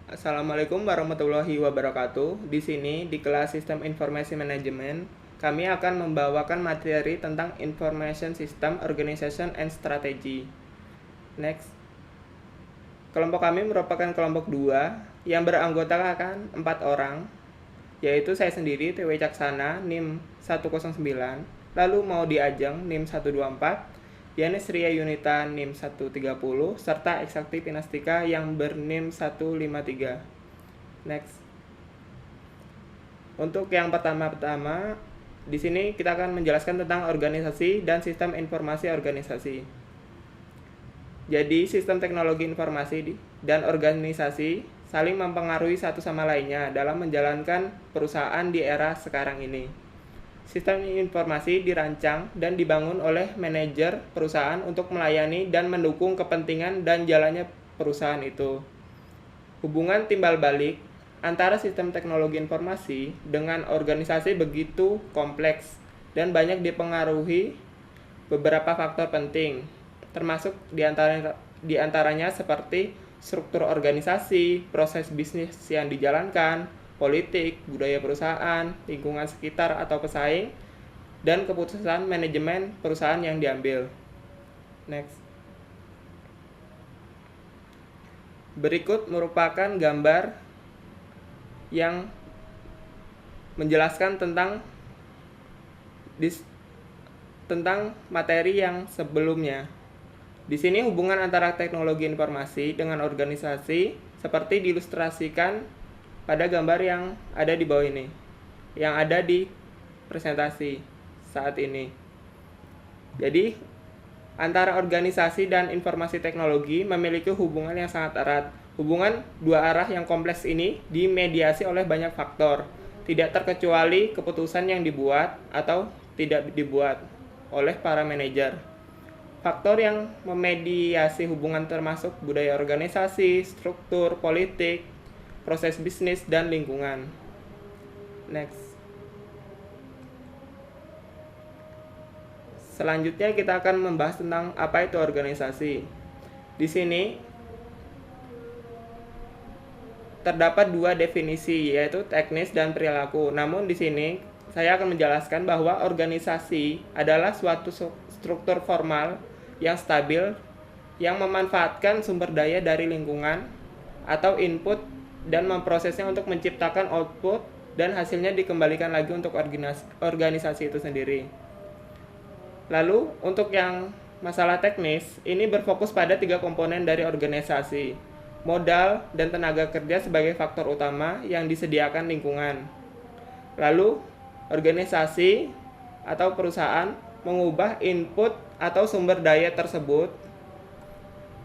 Assalamualaikum warahmatullahi wabarakatuh. Di sini di kelas Sistem Informasi Manajemen, kami akan membawakan materi tentang Information System Organization and Strategy. Next. Kelompok kami merupakan kelompok 2 yang beranggotakan 4 orang, yaitu saya sendiri TW Caksana NIM 109, lalu Maudi Ajeng NIM 124, Yanis Ria Yunita NIM 130, serta Eksakti Pinastika yang berNIM 153. Next. Untuk yang pertama-tama, di sini kita akan menjelaskan tentang organisasi dan sistem informasi organisasi. Jadi, sistem teknologi informasi dan organisasi saling mempengaruhi satu sama lainnya dalam menjalankan perusahaan di era sekarang ini. Sistem informasi dirancang dan dibangun oleh manajer perusahaan untuk melayani dan mendukung kepentingan dan jalannya perusahaan itu. Hubungan timbal balik antara sistem teknologi informasi dengan organisasi begitu kompleks dan banyak dipengaruhi beberapa faktor penting, termasuk diantaranya seperti struktur organisasi, proses bisnis yang dijalankan, politik, budaya perusahaan, lingkungan sekitar atau pesaing, dan keputusan manajemen perusahaan yang diambil. Next. Berikut merupakan gambar yang menjelaskan tentang materi yang sebelumnya. Di sini hubungan antara teknologi informasi dengan organisasi seperti diilustrasikan pada gambar yang ada di bawah ini, yang ada di presentasi saat ini. Jadi, antara organisasi dan informasi teknologi memiliki hubungan yang sangat erat. Hubungan dua arah yang kompleks ini dimediasi oleh banyak faktor, tidak terkecuali keputusan yang dibuat atau tidak dibuat oleh para manajer. Faktor yang memediasi hubungan termasuk budaya organisasi, struktur, politik, proses bisnis, dan lingkungan. Next. Selanjutnya kita akan membahas tentang apa itu organisasi. Di sini terdapat dua definisi, yaitu teknis dan perilaku. Namun di sini saya akan menjelaskan bahwa organisasi adalah suatu struktur formal yang stabil yang memanfaatkan sumber daya dari lingkungan atau input dan memprosesnya untuk menciptakan output dan hasilnya dikembalikan lagi untuk organisasi itu sendiri. Lalu untuk yang masalah teknis, ini berfokus pada 3 komponen dari organisasi. Modal dan tenaga kerja sebagai faktor utama yang disediakan lingkungan. Lalu organisasi atau perusahaan mengubah input atau sumber daya tersebut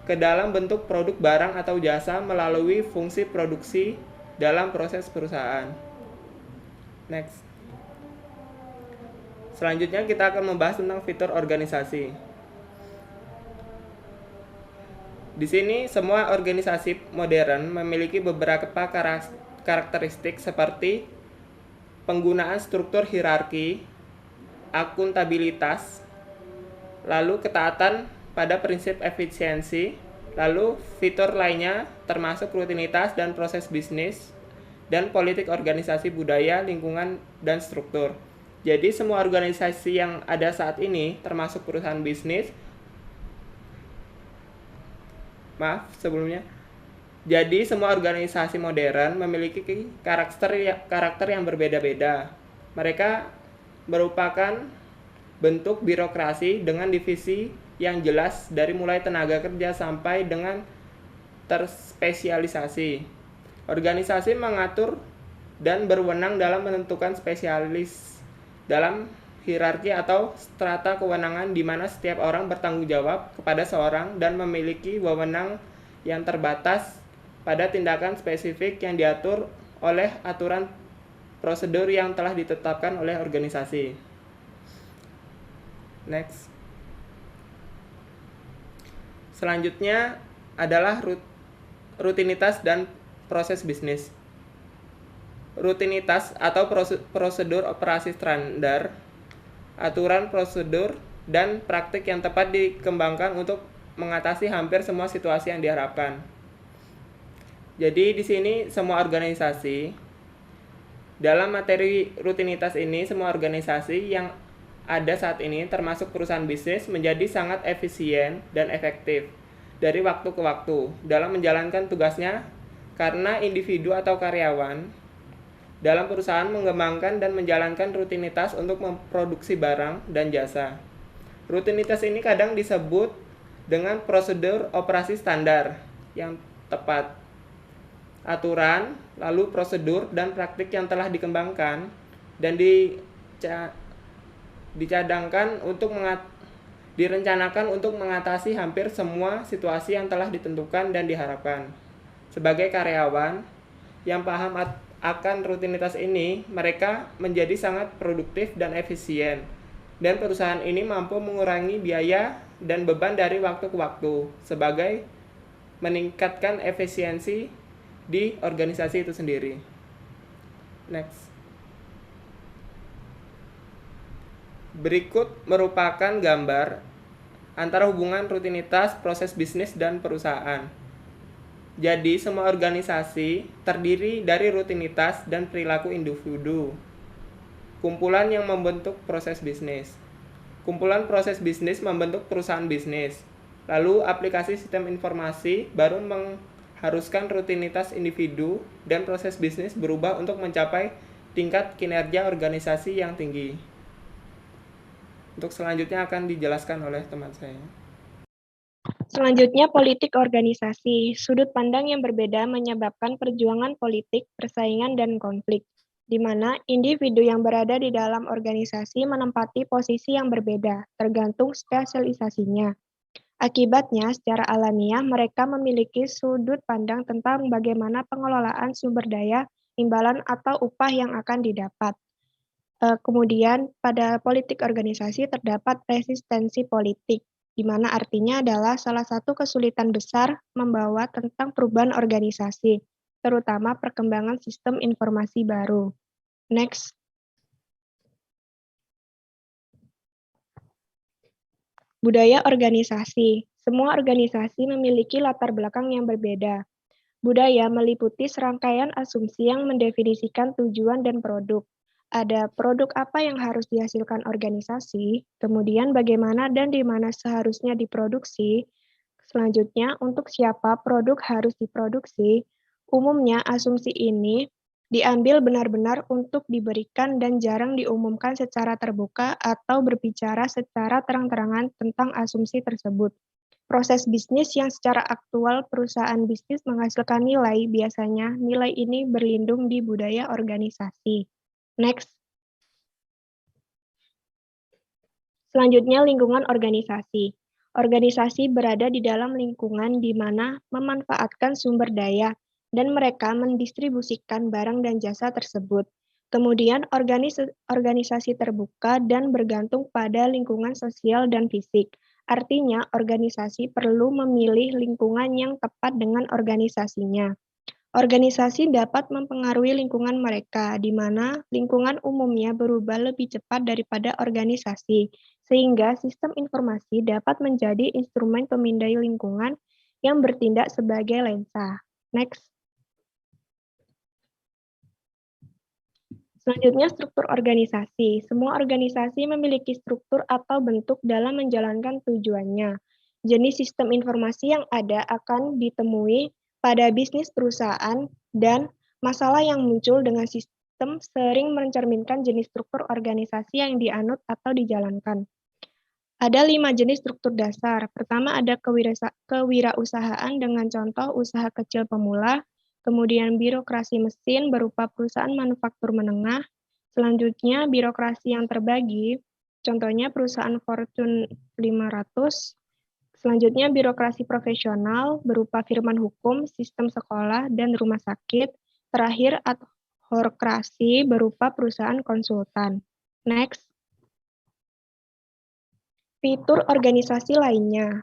ke dalam bentuk produk barang atau jasa melalui fungsi produksi dalam proses perusahaan. Next. Selanjutnya kita akan membahas tentang fitur organisasi. Di sini semua organisasi modern memiliki beberapa karakteristik seperti penggunaan struktur hierarki, akuntabilitas, lalu ketaatan pada prinsip efisiensi, lalu fitur lainnya termasuk rutinitas dan proses bisnis, dan politik organisasi budaya, lingkungan, dan struktur. Jadi semua organisasi yang ada saat ini termasuk perusahaan bisnis, jadi semua organisasi modern memiliki karakter yang berbeda-beda. Mereka merupakan bentuk birokrasi dengan divisi yang jelas dari mulai tenaga kerja sampai dengan terspesialisasi. Organisasi mengatur dan berwenang dalam menentukan spesialis dalam hierarki atau strata kewenangan di mana setiap orang bertanggung jawab kepada seorang dan memiliki wewenang yang terbatas pada tindakan spesifik yang diatur oleh aturan prosedur yang telah ditetapkan oleh organisasi. Next. Selanjutnya adalah rutinitas dan proses bisnis. Rutinitas atau prosedur operasi standar, aturan prosedur, dan praktik yang tepat dikembangkan untuk mengatasi hampir semua situasi yang diharapkan. Jadi di sini semua organisasi, dalam materi rutinitas ini, semua organisasi yang ada saat ini termasuk perusahaan bisnis menjadi sangat efisien dan efektif dari waktu ke waktu dalam menjalankan tugasnya, karena individu atau karyawan dalam perusahaan mengembangkan dan menjalankan rutinitas untuk memproduksi barang dan jasa. Rutinitas ini kadang disebut dengan prosedur operasi standar yang tepat. Aturan, lalu prosedur dan praktik yang telah dikembangkan dan dicadangkan untuk direncanakan untuk mengatasi hampir semua situasi yang telah ditentukan dan diharapkan. Sebagai karyawan yang paham akan rutinitas ini, mereka menjadi sangat produktif dan efisien, dan perusahaan ini mampu mengurangi biaya dan beban dari waktu ke waktu sebagai meningkatkan efisiensi di organisasi itu sendiri. Next. Berikut merupakan gambar antara hubungan rutinitas, proses bisnis, dan perusahaan. Jadi, semua organisasi terdiri dari rutinitas dan perilaku individu. Kumpulan yang membentuk proses bisnis. Kumpulan proses bisnis membentuk perusahaan bisnis. Lalu, aplikasi sistem informasi baru mengharuskan rutinitas individu dan proses bisnis berubah untuk mencapai tingkat kinerja organisasi yang tinggi. Untuk selanjutnya akan dijelaskan oleh teman saya. Selanjutnya, politik organisasi. Sudut pandang yang berbeda menyebabkan perjuangan politik, persaingan, dan konflik, di mana individu yang berada di dalam organisasi menempati posisi yang berbeda, tergantung spesialisasinya. Akibatnya, secara alamiah, mereka memiliki sudut pandang tentang bagaimana pengelolaan sumber daya, imbalan, atau upah yang akan didapat. Kemudian, pada politik organisasi terdapat resistensi politik, di mana artinya adalah salah satu kesulitan besar membawa tentang perubahan organisasi, terutama perkembangan sistem informasi baru. Next. Budaya organisasi. Semua organisasi memiliki latar belakang yang berbeda. Budaya meliputi serangkaian asumsi yang mendefinisikan tujuan dan produk. Ada produk apa yang harus dihasilkan organisasi, kemudian bagaimana dan di mana seharusnya diproduksi. Selanjutnya, untuk siapa produk harus diproduksi. Umumnya, asumsi ini diambil benar-benar untuk diberikan dan jarang diumumkan secara terbuka atau berbicara secara terang-terangan tentang asumsi tersebut. Proses bisnis yang secara aktual perusahaan bisnis menghasilkan nilai, biasanya nilai ini berlindung di budaya organisasi. Next. Selanjutnya, lingkungan organisasi. Organisasi berada di dalam lingkungan di mana memanfaatkan sumber daya dan mereka mendistribusikan barang dan jasa tersebut. Kemudian, organisasi terbuka dan bergantung pada lingkungan sosial dan fisik. Artinya, organisasi perlu memilih lingkungan yang tepat dengan organisasinya. Organisasi dapat mempengaruhi lingkungan mereka, di mana lingkungan umumnya berubah lebih cepat daripada organisasi, sehingga sistem informasi dapat menjadi instrumen pemindai lingkungan yang bertindak sebagai lensa. Next. Selanjutnya, struktur organisasi. Semua organisasi memiliki struktur atau bentuk dalam menjalankan tujuannya. Jenis sistem informasi yang ada akan ditemui pada bisnis perusahaan, dan masalah yang muncul dengan sistem sering mencerminkan jenis struktur organisasi yang dianut atau dijalankan. Ada 5 jenis struktur dasar. Pertama ada kewirausahaan dengan contoh usaha kecil pemula, kemudian birokrasi mesin berupa perusahaan manufaktur menengah, selanjutnya birokrasi yang terbagi, contohnya perusahaan Fortune 500, selanjutnya birokrasi profesional berupa firman hukum, sistem sekolah, dan rumah sakit. Terakhir, adhokrasi berupa perusahaan konsultan. Next. Fitur organisasi lainnya.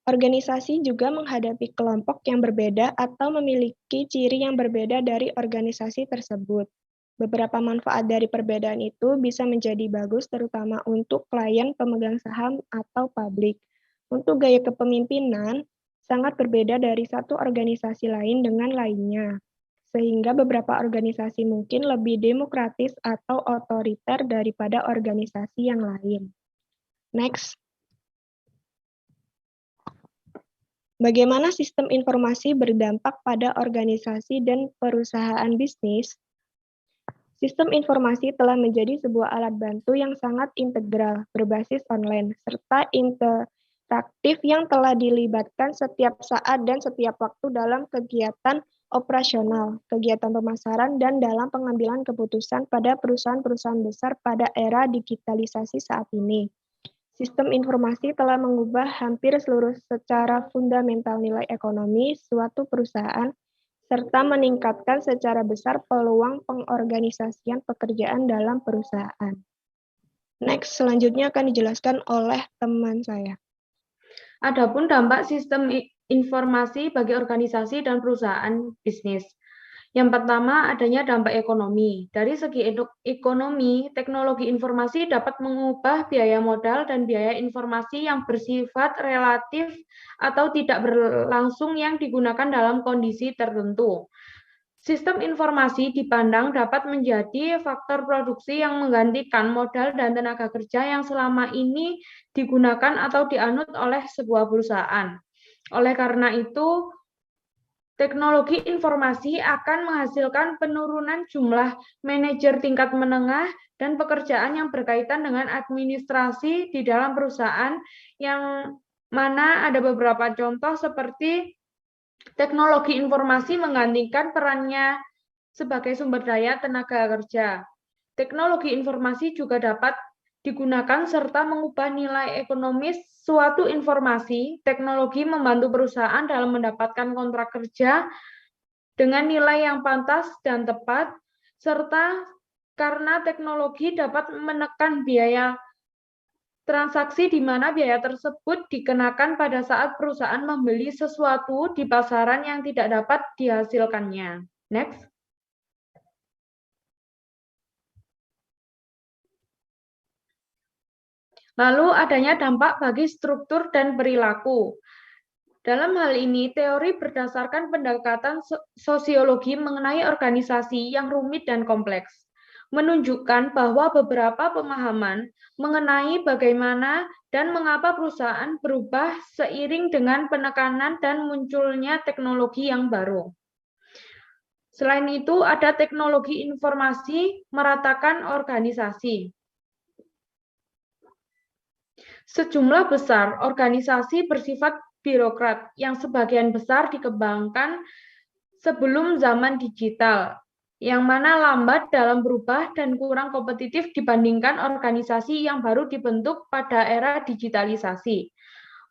Organisasi juga menghadapi kelompok yang berbeda atau memiliki ciri yang berbeda dari organisasi tersebut. Beberapa manfaat dari perbedaan itu bisa menjadi bagus terutama untuk klien pemegang saham atau publik. Untuk gaya kepemimpinan, sangat berbeda dari satu organisasi lain dengan lainnya, sehingga beberapa organisasi mungkin lebih demokratis atau otoriter daripada organisasi yang lain. Next. Bagaimana sistem informasi berdampak pada organisasi dan perusahaan bisnis? Sistem informasi telah menjadi sebuah alat bantu yang sangat integral, berbasis online, serta interaktif yang telah dilibatkan setiap saat dan setiap waktu dalam kegiatan operasional, kegiatan pemasaran, dan dalam pengambilan keputusan pada perusahaan-perusahaan besar pada era digitalisasi saat ini. Sistem informasi telah mengubah hampir seluruh secara fundamental nilai ekonomi suatu perusahaan, serta meningkatkan secara besar peluang pengorganisasian pekerjaan dalam perusahaan. Next, selanjutnya akan dijelaskan oleh teman saya. Adapun dampak sistem informasi bagi organisasi dan perusahaan bisnis. Yang pertama, adanya dampak ekonomi. Dari segi ekonomi, teknologi informasi dapat mengubah biaya modal dan biaya informasi yang bersifat relatif atau tidak berlangsung yang digunakan dalam kondisi tertentu. Sistem informasi dipandang dapat menjadi faktor produksi yang menggantikan modal dan tenaga kerja yang selama ini digunakan atau dianut oleh sebuah perusahaan. Oleh karena itu, teknologi informasi akan menghasilkan penurunan jumlah manajer tingkat menengah dan pekerjaan yang berkaitan dengan administrasi di dalam perusahaan, yang mana ada beberapa contoh seperti teknologi informasi menggantikan perannya sebagai sumber daya tenaga kerja. Teknologi informasi juga dapat digunakan serta mengubah nilai ekonomis suatu informasi. Teknologi membantu perusahaan dalam mendapatkan kontrak kerja dengan nilai yang pantas dan tepat, serta karena teknologi dapat menekan biaya transaksi di mana biaya tersebut dikenakan pada saat perusahaan membeli sesuatu di pasaran yang tidak dapat dihasilkannya. Next. Lalu adanya dampak bagi struktur dan perilaku. Dalam hal ini, teori berdasarkan pendekatan sosiologi mengenai organisasi yang rumit dan kompleks, menunjukkan bahwa beberapa pemahaman mengenai bagaimana dan mengapa perusahaan berubah seiring dengan penekanan dan munculnya teknologi yang baru. Selain itu, ada teknologi informasi meratakan organisasi. Sejumlah besar organisasi bersifat birokrat yang sebagian besar dikembangkan sebelum zaman digital, yang mana lambat dalam berubah dan kurang kompetitif dibandingkan organisasi yang baru dibentuk pada era digitalisasi.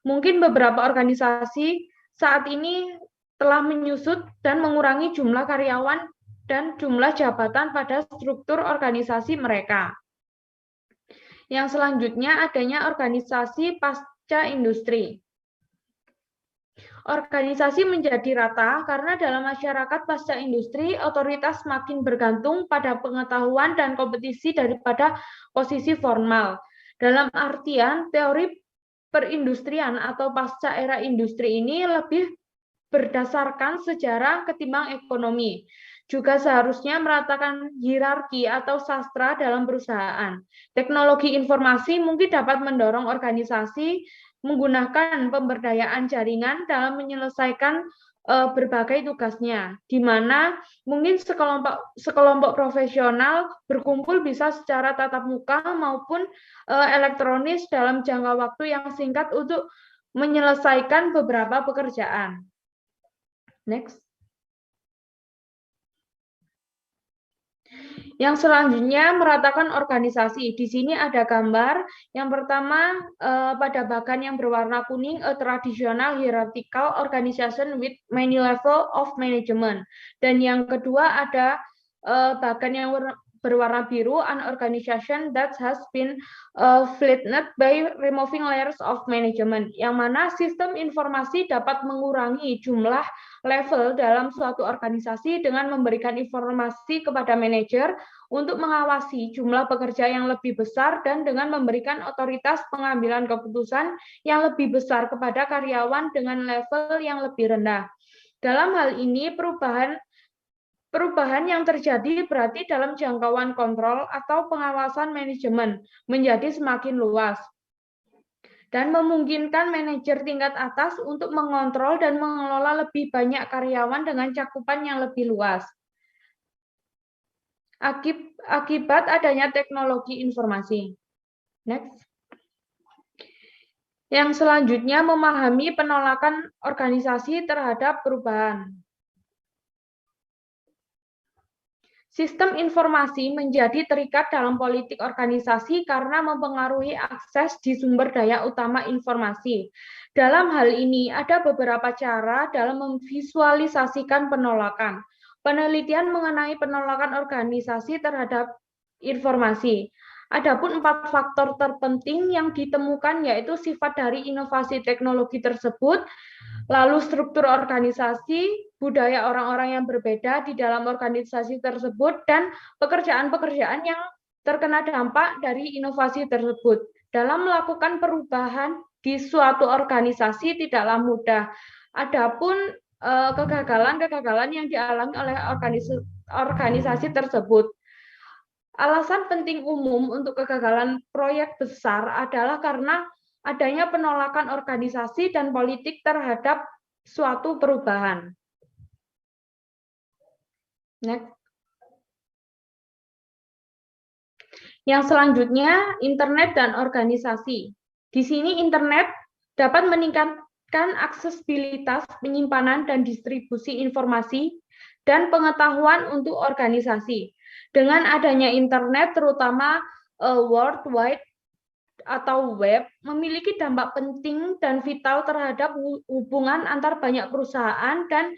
Mungkin beberapa organisasi saat ini telah menyusut dan mengurangi jumlah karyawan dan jumlah jabatan pada struktur organisasi mereka. Yang selanjutnya adanya organisasi pasca industri. Organisasi menjadi rata karena dalam masyarakat pasca industri, otoritas makin bergantung pada pengetahuan dan kompetisi daripada posisi formal. Dalam artian, teori perindustrian atau pasca era industri ini lebih berdasarkan sejarah ketimbang ekonomi. Juga seharusnya meratakan hierarki atau sastra dalam perusahaan. Teknologi informasi mungkin dapat mendorong organisasi menggunakan pemberdayaan jaringan dalam menyelesaikan berbagai tugasnya, di mana mungkin sekelompok profesional berkumpul bisa secara tatap muka maupun elektronis dalam jangka waktu yang singkat untuk menyelesaikan beberapa pekerjaan. Next. Yang selanjutnya meratakan organisasi. Di sini ada gambar. Yang pertama pada bagan yang berwarna kuning, a traditional hierarchical organization with many level of management. Dan yang kedua ada bagan yang berwarna biru, an organization that has been flattened by removing layers of management. Yang mana sistem informasi dapat mengurangi jumlah level dalam suatu organisasi dengan memberikan informasi kepada manajer untuk mengawasi jumlah pekerja yang lebih besar dan dengan memberikan otoritas pengambilan keputusan yang lebih besar kepada karyawan dengan level yang lebih rendah. Dalam hal ini, perubahan yang terjadi berarti dalam jangkauan kontrol atau pengawasan manajemen menjadi semakin luas dan memungkinkan manajer tingkat atas untuk mengontrol dan mengelola lebih banyak karyawan dengan cakupan yang lebih luas. Akibat adanya teknologi informasi. Next. Yang selanjutnya memahami penolakan organisasi terhadap perubahan. Sistem informasi menjadi terikat dalam politik organisasi karena mempengaruhi akses di sumber daya utama informasi. Dalam hal ini, ada beberapa cara dalam memvisualisasikan penolakan. Penelitian mengenai penolakan organisasi terhadap informasi. Adapun 4 faktor terpenting yang ditemukan yaitu sifat dari inovasi teknologi tersebut, lalu struktur organisasi, budaya orang-orang yang berbeda di dalam organisasi tersebut, dan pekerjaan-pekerjaan yang terkena dampak dari inovasi tersebut. Dalam melakukan perubahan di suatu organisasi tidaklah mudah. Adapun kegagalan-kegagalan yang dialami oleh organisasi tersebut. Alasan penting umum untuk kegagalan proyek besar adalah karena adanya penolakan organisasi dan politik terhadap suatu perubahan. Next. Yang selanjutnya, internet dan organisasi. Di sini internet dapat meningkatkan aksesibilitas penyimpanan dan distribusi informasi dan pengetahuan untuk organisasi. Dengan adanya internet, terutama World Wide atau web, memiliki dampak penting dan vital terhadap hubungan antar banyak perusahaan dan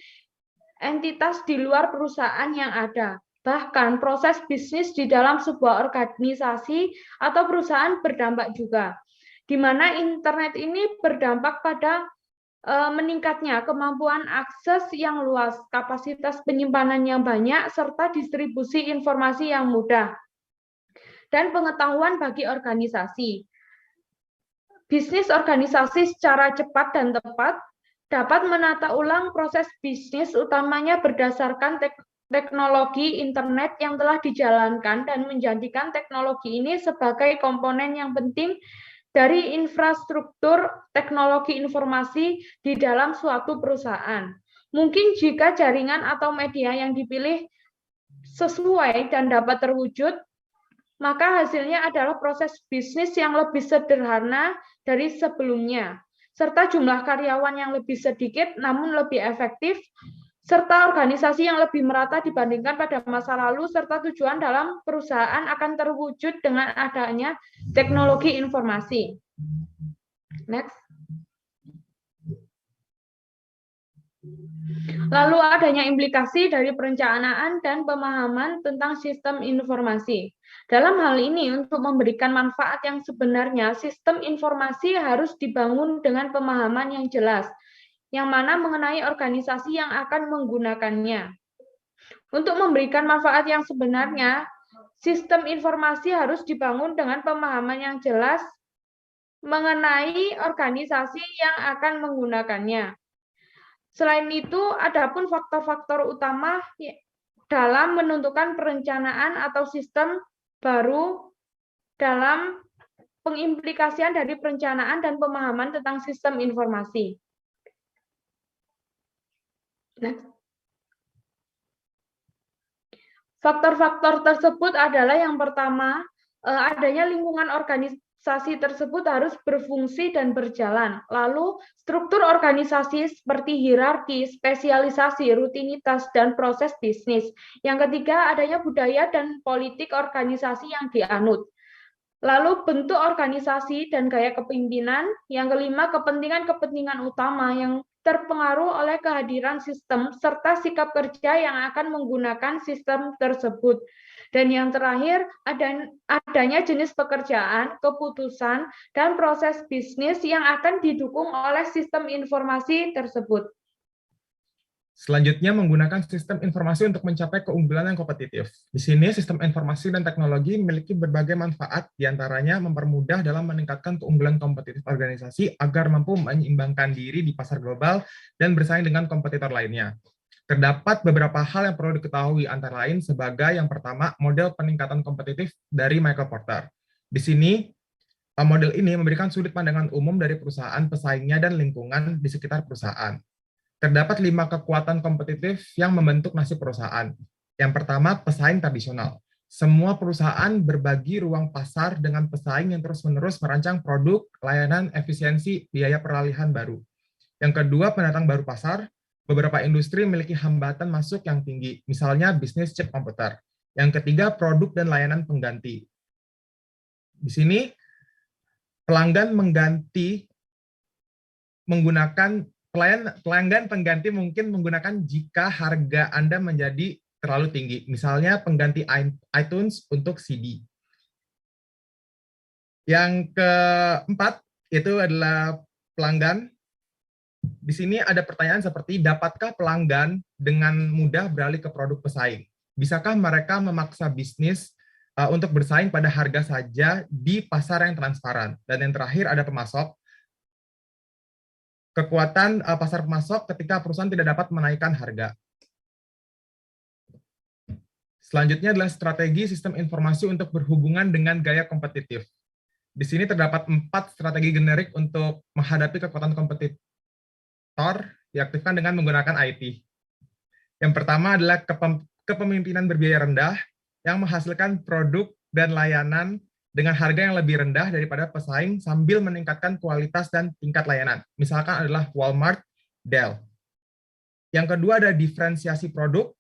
entitas di luar perusahaan yang ada. Bahkan proses bisnis di dalam sebuah organisasi atau perusahaan berdampak juga, di mana internet ini berdampak pada meningkatnya kemampuan akses yang luas, kapasitas penyimpanan yang banyak, serta distribusi informasi yang mudah, dan pengetahuan bagi organisasi. Bisnis organisasi secara cepat dan tepat dapat menata ulang proses bisnis utamanya berdasarkan teknologi internet yang telah dijalankan dan menjadikan teknologi ini sebagai komponen yang penting dari infrastruktur teknologi informasi di dalam suatu perusahaan. Mungkin jika jaringan atau media yang dipilih sesuai dan dapat terwujud, maka hasilnya adalah proses bisnis yang lebih sederhana dari sebelumnya, serta jumlah karyawan yang lebih sedikit namun lebih efektif, serta organisasi yang lebih merata dibandingkan pada masa lalu, serta tujuan dalam perusahaan akan terwujud dengan adanya teknologi informasi. Next. Lalu adanya implikasi dari perencanaan dan pemahaman tentang sistem informasi. Dalam hal ini, untuk memberikan manfaat yang sebenarnya, sistem informasi harus dibangun dengan pemahaman yang jelas, yang mana mengenai organisasi yang akan menggunakannya. Untuk memberikan manfaat yang sebenarnya, sistem informasi harus dibangun dengan pemahaman yang jelas mengenai organisasi yang akan menggunakannya. Selain itu, adapun faktor-faktor utama dalam menentukan perencanaan atau sistem baru dalam pengimplikasian dari perencanaan dan pemahaman tentang sistem informasi. Faktor-faktor tersebut adalah yang pertama, adanya lingkungan organisasi tersebut harus berfungsi dan berjalan. Lalu, struktur organisasi seperti hierarki, spesialisasi, rutinitas, dan proses bisnis. Yang ketiga, adanya budaya dan politik organisasi yang dianut. Lalu, bentuk organisasi dan gaya kepemimpinan. Yang kelima, kepentingan-kepentingan utama yang terpengaruh oleh kehadiran sistem serta sikap kerja yang akan menggunakan sistem tersebut. Dan yang terakhir, adanya jenis pekerjaan, keputusan, dan proses bisnis yang akan didukung oleh sistem informasi tersebut. Selanjutnya, menggunakan sistem informasi untuk mencapai keunggulan yang kompetitif. Di sini, sistem informasi dan teknologi memiliki berbagai manfaat, diantaranya mempermudah dalam meningkatkan keunggulan kompetitif organisasi agar mampu menyeimbangkan diri di pasar global dan bersaing dengan kompetitor lainnya. Terdapat beberapa hal yang perlu diketahui, antara lain sebagai yang pertama, model peningkatan kompetitif dari Michael Porter. Di sini, model ini memberikan sudut pandangan umum dari perusahaan, pesaingnya, dan lingkungan di sekitar perusahaan. Terdapat 5 kekuatan kompetitif yang membentuk nasib perusahaan. Yang pertama, pesaing tradisional. Semua perusahaan berbagi ruang pasar dengan pesaing yang terus-menerus merancang produk, layanan, efisiensi, biaya peralihan baru. Yang kedua, pendatang baru pasar. Beberapa industri memiliki hambatan masuk yang tinggi, misalnya bisnis chip komputer. Yang ketiga, produk dan layanan pengganti. Di sini, pelanggan mengganti menggunakan pelanggan pengganti mungkin menggunakan jika harga Anda menjadi terlalu tinggi. Misalnya pengganti iTunes untuk CD. Yang keempat itu adalah pelanggan. Di sini ada pertanyaan seperti, dapatkah pelanggan dengan mudah beralih ke produk pesaing? Bisakah mereka memaksa bisnis untuk bersaing pada harga saja di pasar yang transparan? Dan yang terakhir ada pemasok. Kekuatan pasar pemasok ketika perusahaan tidak dapat menaikkan harga. Selanjutnya adalah strategi sistem informasi untuk berhubungan dengan gaya kompetitif. Di sini terdapat 4 strategi generik untuk menghadapi kekuatan kompetitor diaktifkan dengan menggunakan IT. Yang pertama adalah kepemimpinan berbiaya rendah yang menghasilkan produk dan layanan dengan harga yang lebih rendah daripada pesaing sambil meningkatkan kualitas dan tingkat layanan. Misalkan adalah Walmart, Dell. Yang kedua ada diferensiasi produk.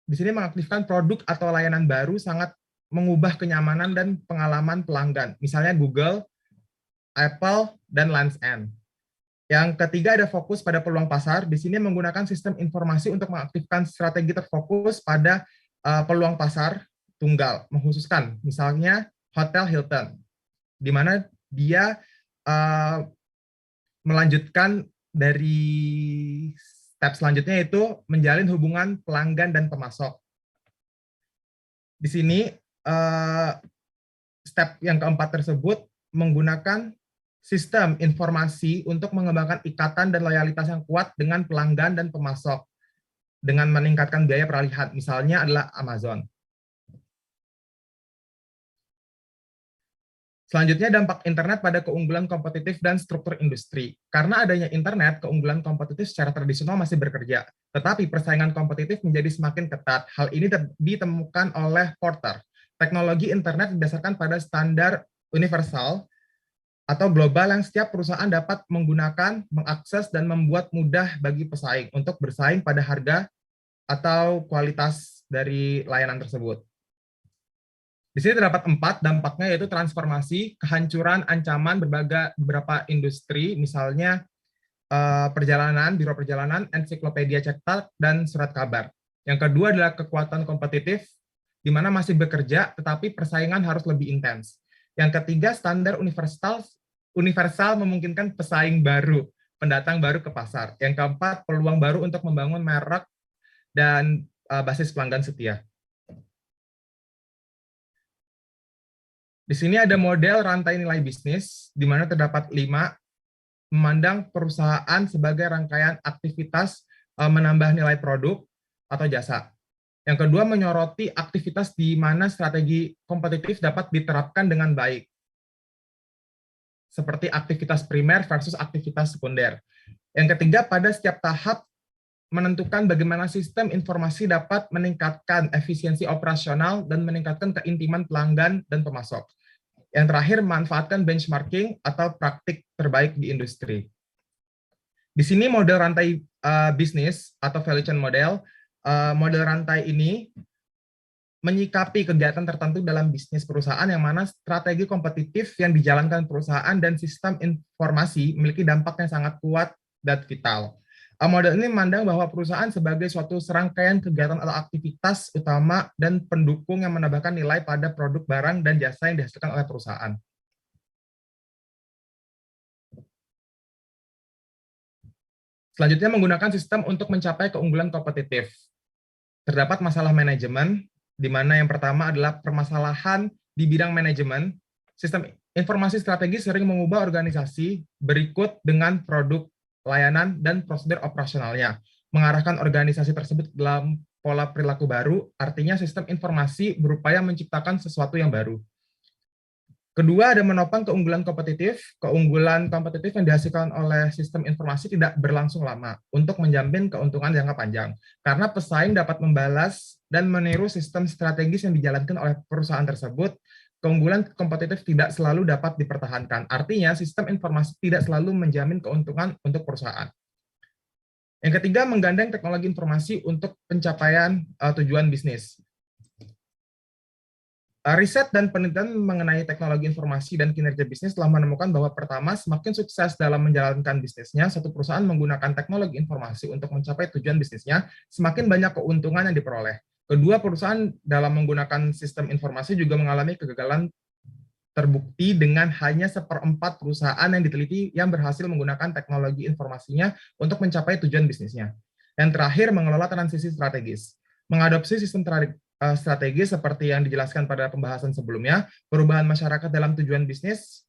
Di sini mengaktifkan produk atau layanan baru sangat mengubah kenyamanan dan pengalaman pelanggan. Misalnya Google, Apple, dan Land's End. Yang ketiga ada fokus pada peluang pasar. Di sini menggunakan sistem informasi untuk mengaktifkan strategi terfokus pada peluang pasar tunggal, mengkhususkan misalnya Hotel Hilton, di mana dia melanjutkan dari step selanjutnya yaitu menjalin hubungan pelanggan dan pemasok. Di sini step yang keempat tersebut menggunakan sistem informasi untuk mengembangkan ikatan dan loyalitas yang kuat dengan pelanggan dan pemasok dengan meningkatkan biaya peralihan, misalnya adalah Amazon. Selanjutnya, dampak internet pada keunggulan kompetitif dan struktur industri. Karena adanya internet, keunggulan kompetitif secara tradisional masih bekerja, tetapi persaingan kompetitif menjadi semakin ketat. Hal ini ditemukan oleh Porter. Teknologi internet didasarkan pada standar universal atau global yang setiap perusahaan dapat menggunakan, mengakses, dan membuat mudah bagi pesaing untuk bersaing pada harga atau kualitas dari layanan tersebut. Di sini terdapat 4 dampaknya, yaitu transformasi, kehancuran, ancaman beberapa industri, misalnya perjalanan, biro perjalanan, ensiklopedia cetak, dan surat kabar. Yang kedua adalah kekuatan kompetitif, di mana masih bekerja, tetapi persaingan harus lebih intens. Yang ketiga, standar universal memungkinkan pesaing baru, pendatang baru ke pasar. Yang keempat, peluang baru untuk membangun merek dan basis pelanggan setia. Di sini ada model rantai nilai bisnis, di mana terdapat 5, memandang perusahaan sebagai rangkaian aktivitas menambah nilai produk atau jasa. Yang kedua, menyoroti aktivitas di mana strategi kompetitif dapat diterapkan dengan baik, seperti aktivitas primer versus aktivitas sekunder. Yang ketiga, pada setiap tahap menentukan bagaimana sistem informasi dapat meningkatkan efisiensi operasional dan meningkatkan keintiman pelanggan dan pemasok. Yang terakhir, manfaatkan benchmarking atau praktik terbaik di industri. Di sini model rantai bisnis atau value chain model. Model rantai ini menyikapi kegiatan tertentu dalam bisnis perusahaan yang mana strategi kompetitif yang dijalankan perusahaan dan sistem informasi memiliki dampak yang sangat kuat dan vital. Model ini memandang bahwa perusahaan sebagai suatu serangkaian kegiatan atau aktivitas utama dan pendukung yang menambahkan nilai pada produk, barang, dan jasa yang dihasilkan oleh perusahaan. Selanjutnya, menggunakan sistem untuk mencapai keunggulan kompetitif. Terdapat masalah manajemen, di mana yang pertama adalah permasalahan di bidang manajemen. Sistem informasi strategis sering mengubah organisasi berikut dengan produk, layanan, dan prosedur operasionalnya, mengarahkan organisasi tersebut dalam pola perilaku baru, artinya sistem informasi berupaya menciptakan sesuatu yang baru. Kedua, ada menopang keunggulan kompetitif. Keunggulan kompetitif yang dihasilkan oleh sistem informasi tidak berlangsung lama untuk menjamin keuntungan jangka panjang, karena pesaing dapat membalas dan meniru sistem strategis yang dijalankan oleh perusahaan tersebut. Keunggulan kompetitif tidak selalu dapat dipertahankan, artinya sistem informasi tidak selalu menjamin keuntungan untuk perusahaan. Yang ketiga, menggandeng teknologi informasi untuk pencapaian tujuan bisnis. Riset dan penelitian mengenai teknologi informasi dan kinerja bisnis telah menemukan bahwa pertama, semakin sukses dalam menjalankan bisnisnya, satu perusahaan menggunakan teknologi informasi untuk mencapai tujuan bisnisnya, semakin banyak keuntungan yang diperoleh. Kedua, perusahaan dalam menggunakan sistem informasi juga mengalami kegagalan terbukti dengan hanya 1/4 perusahaan yang diteliti yang berhasil menggunakan teknologi informasinya untuk mencapai tujuan bisnisnya. Yang terakhir, mengelola transisi strategis. Mengadopsi sistem strategis seperti yang dijelaskan pada pembahasan sebelumnya, perubahan masyarakat dalam tujuan bisnis,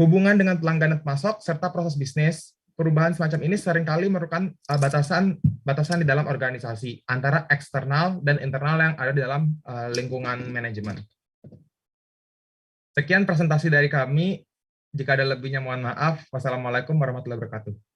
hubungan dengan pelanggan pemasok, serta proses bisnis. Perubahan semacam ini seringkali merupakan batasan di dalam organisasi antara eksternal dan internal yang ada di dalam lingkungan manajemen. Sekian presentasi dari kami. Jika ada lebihnya mohon maaf. Wassalamualaikum warahmatullahi wabarakatuh.